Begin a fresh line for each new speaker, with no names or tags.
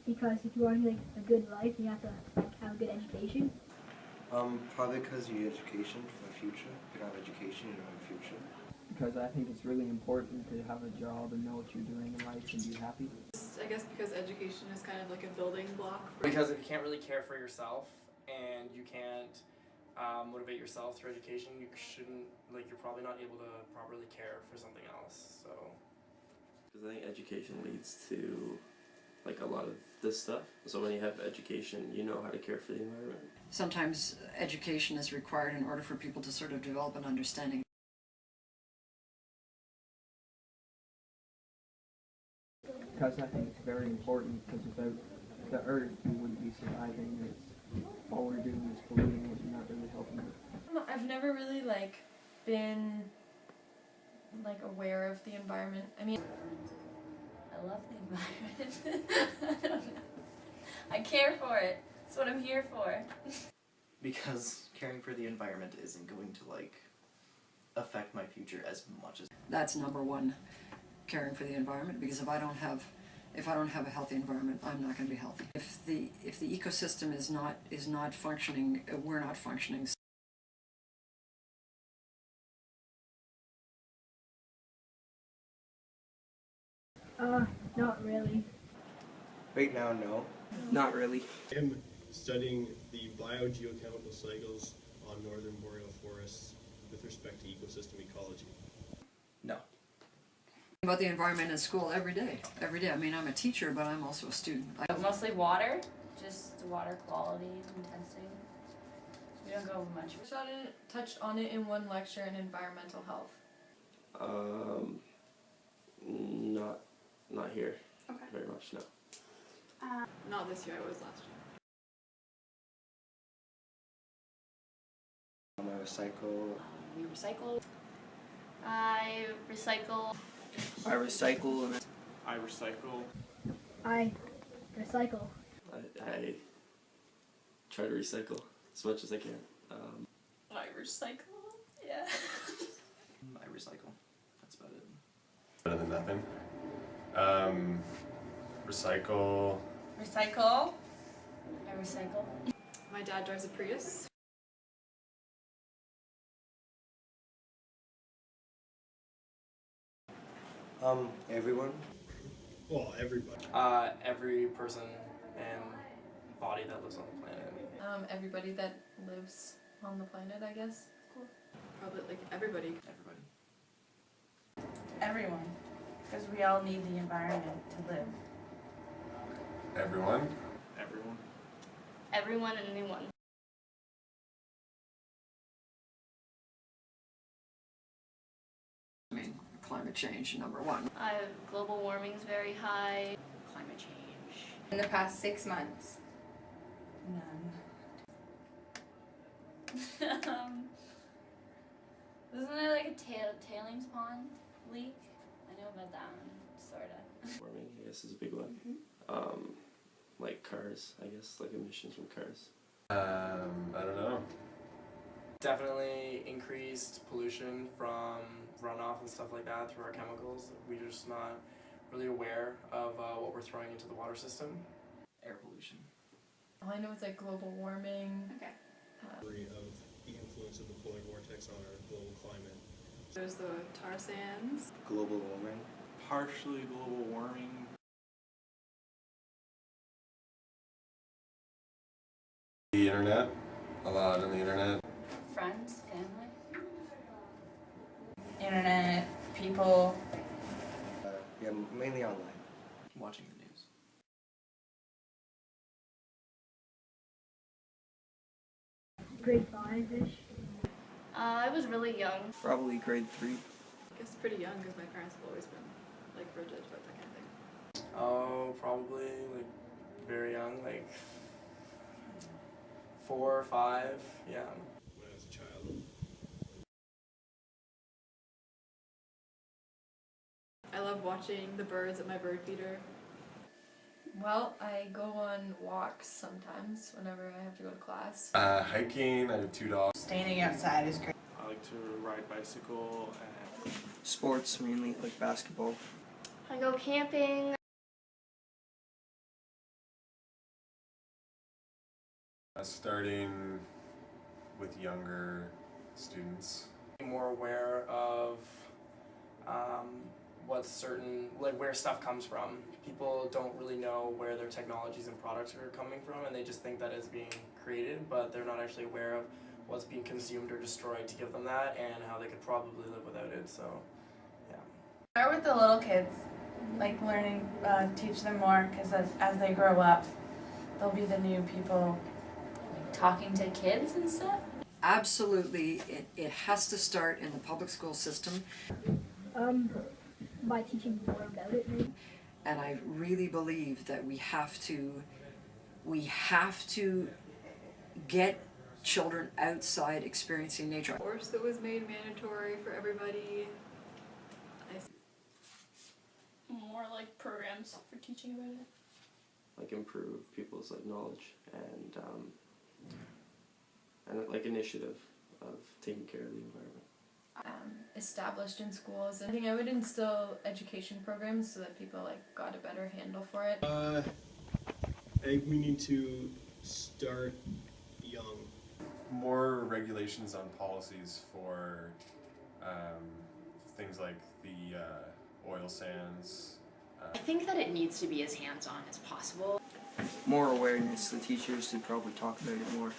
Because if you want like a good life, you have to like have a good education.
Probably because you need education for the future. If you don't have education, you don't have a future.
Because I think it's really important to have a job and know what you're doing in life and be happy.
I guess because education is kind of like a building block.
Because if you can't really care for yourself and you can't motivate yourself through education, you shouldn't, like, you're probably not able to properly care for something else, so.
Because I think education leads to like a lot of this stuff. So when you have education, you know how to care for the environment.
Sometimes education is required in order for people to sort of develop an understanding.
Because I think it's very important, because without the earth we wouldn't be surviving. It's, all we're doing is polluting it and not really helping it.
I've never really been aware of the environment. I mean,
I love the environment. I don't know. I care for it. That's what I'm here for.
Because caring for the environment isn't going to affect my future as much as.
That's number one, caring for the environment, because if I don't have a healthy environment, I'm not going to be healthy. If the ecosystem is not functioning, we're not functioning.
Not really.
Right now, no.
Not really.
I am studying the biogeochemical cycles on northern boreal forests with respect to ecosystem ecology.
No.
About the environment in school every day. I mean, I'm a teacher, but I'm also a student.
Mostly water, just water quality and testing. We don't go much.
touched on it in one lecture in environmental health.
Not here.
Okay.
Very much, no.
Not this year, I was last year.
I recycle.
We recycle. I recycle.
I recycle and
I recycle.
I recycle.
I try to recycle as much as I can.
I recycle. Yeah.
I recycle. That's about it.
Better than nothing. Recycle.
Recycle. I recycle.
My dad drives a Prius.
Everyone.
Well, everybody.
Every person and body that lives on the planet.
Everybody that lives on the planet, I guess. Cool.
Probably everybody.
Everyone. Because we all need the environment to live.
Everyone.
Everyone.
Everyone and anyone.
I mean, climate change, number one.
Global warming is very high. Climate change.
In the past 6 months.
None. Wasn't there like a tailings pond leak? I know about that one, sorta.
Warming, I guess, is a big one. Like cars, I guess, like emissions from cars.
I don't know.
Definitely increased pollution from runoff and stuff like that through our chemicals. We're just not really aware of what we're throwing into the water system.
Air pollution.
All I know is global warming.
Okay.
Of the influence of the polar vortex on our global climate.
There's the tar sands.
Global warming.
Partially global warming.
The internet. A lot on the internet.
Friends, family.
Internet, people.
Yeah, mainly online.
Watching the news.
Grade 5-ish.
I was really young.
probably grade 3.
I guess pretty young because my parents have always been rigid about that kind of thing.
Oh, probably very young, 4 or 5, yeah.
When I was a child.
I love watching the birds at my bird feeder.
Well, I go on walks sometimes whenever I have to go to class.
Hiking. I have 2 dogs.
Standing outside is great.
I like to ride bicycle and
Sports mainly, like basketball.
I go camping.
Starting with younger students.
More aware of what's certain, like where stuff comes from. People don't really know where their technologies and products are coming from, and they just think that it's being created, but they're not actually aware of what's being consumed or destroyed to give them that, and how they could probably live without it. So, yeah.
Start with the little kids, like learning, teach them more, because as they grow up, they'll be the new people.
Talking to kids and stuff?
Absolutely, it has to start in the public school system.
By teaching more about it, maybe.
And I really believe that we have to get children outside experiencing nature.
Course that was made mandatory for everybody.
More like programs for teaching about it.
Like improve people's like knowledge and like initiative of taking care of the environment.
Established in schools. I think I would instill education programs so that people like got a better handle for it.
I think we need to start young.
More regulations on policies for things like the oil sands.
I think that it needs to be as hands-on as possible.
More awareness, the teachers should probably talk about it more.